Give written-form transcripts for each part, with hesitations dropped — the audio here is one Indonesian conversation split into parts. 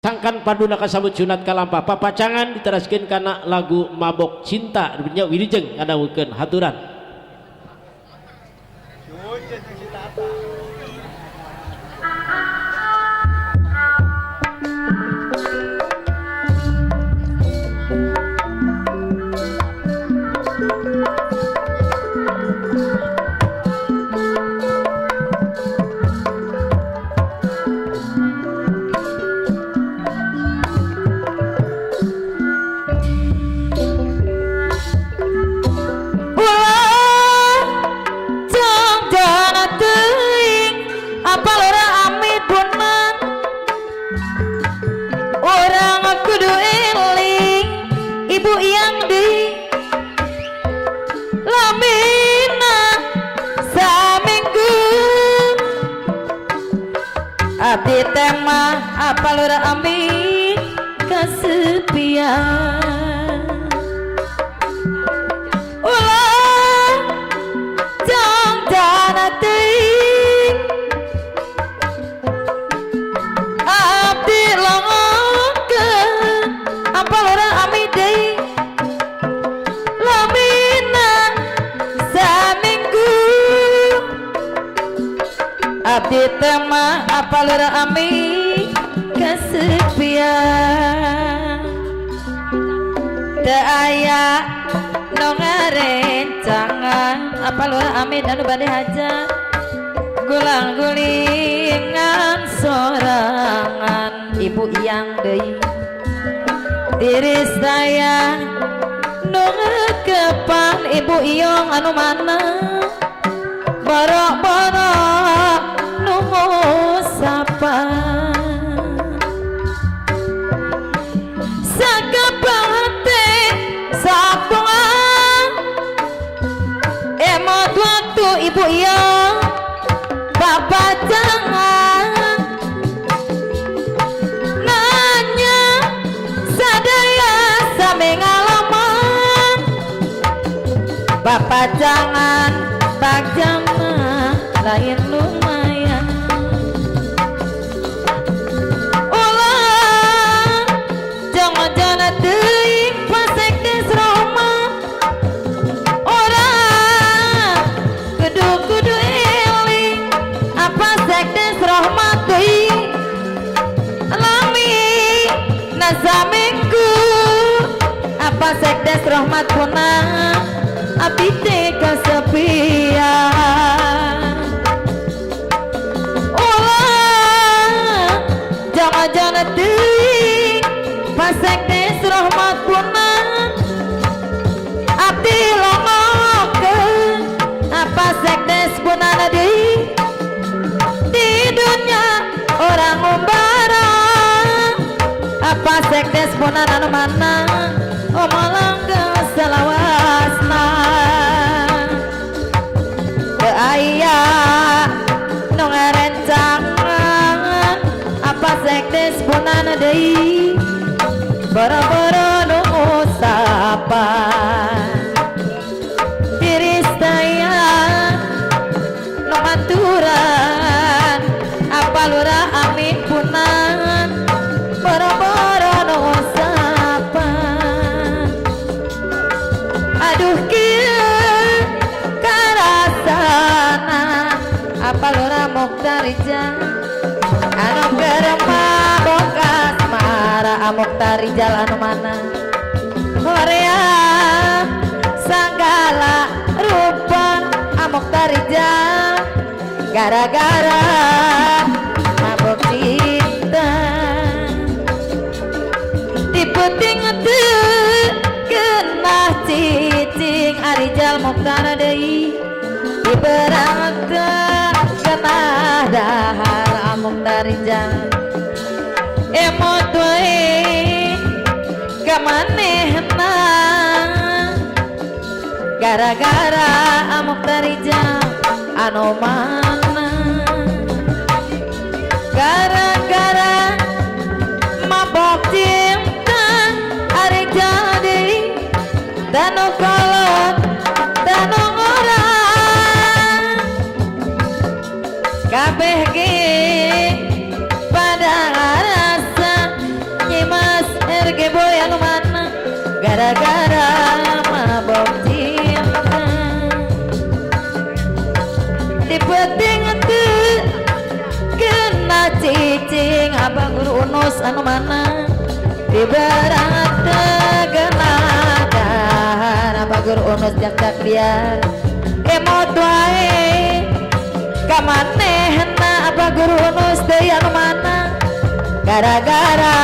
Sangkan paduna kasambut sunat kalampah papacangan diteraskeun kana lagu Mabok Cinta nya wilujeng ngadawukeun haturan. Abdi tema apa lura ambil kesepian ulah jang jana teuing abdi longokeun apa lura ambil deui lamina saminggu abdi tema apa lura ambil kesepian teu aya nu ngarencangan apa lura amil anu bade hajat gulang-gulingan sorangan ibu iyang deui tiris daya nu ngeukepan ibu iyong anu mana borok-borok nu sapa sakabate sapungan emot waktu ibu iyong bapak jangan nanya sadaya same ngalaman bapak jangan bak jama lain lumayan ulah jangan teuing pasek des Roma orang kudu eling apa sek des Roma teuing lami nazamengku apa sek des rahmat punah abdi teh kesepian ulah jangan teuing pasek des rahmat punah abdi longokeun apa sek des punana deui di dunia orang umbara apa sek des punana anu mana omalangga salawasna teu aya nu ngarencangan apa sekdes punana deui boro-boro nu usapan tiris daya nu maturan apa lurah amin punan boro-boro nu usapan aduh kieu karasana apa lura Mukhtarijal anu keur mabok asmara Mukhtarijal anu mana Korea sanggala rupa Mukhtarijal gara-gara mabok cinta diputing teu kenah cicing Arijal Mukhtar deui diberangkeun kenah dahar Mukhtarijal emot we kamanehna gara-gara Mukhtarijal anu mana gara-gara mabok cinta Arijal deui danu kolot danu ngorang kabeh ge pada rasa unus anu mana diberat tegenakan apa guru unus jak biar emot wae kamanehna apa guru unus deui anu mana gara-gara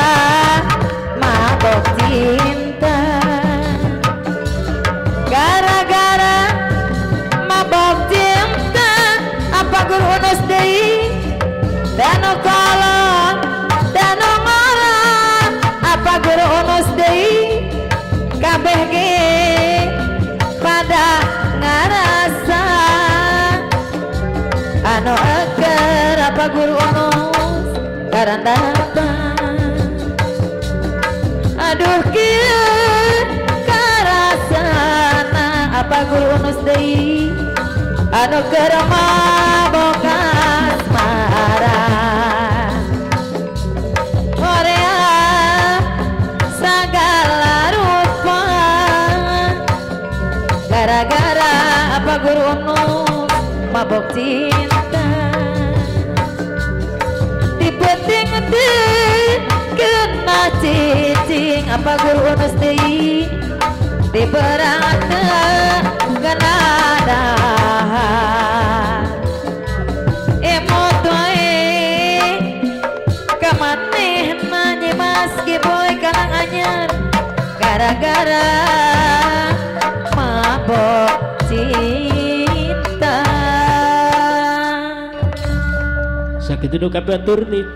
mabok cinta gara-gara mabok cinta apa guru unus deui danu kolot danu ngolot apa guru unus deui kabeh ge pada ngarasa anu eker apa guru unus karandapan aduh kieu karasana apa guru unus deui anu keur mabok asmara Korea segala rupa gara-gara apa guru unus mabok cinta dipeting deui kena cicing apa guru unus deui diberat kena dahar emot wae kamanehna nyimas ge boy kalang anyar gara-gara mabok cinta sakitu nu kabatur nih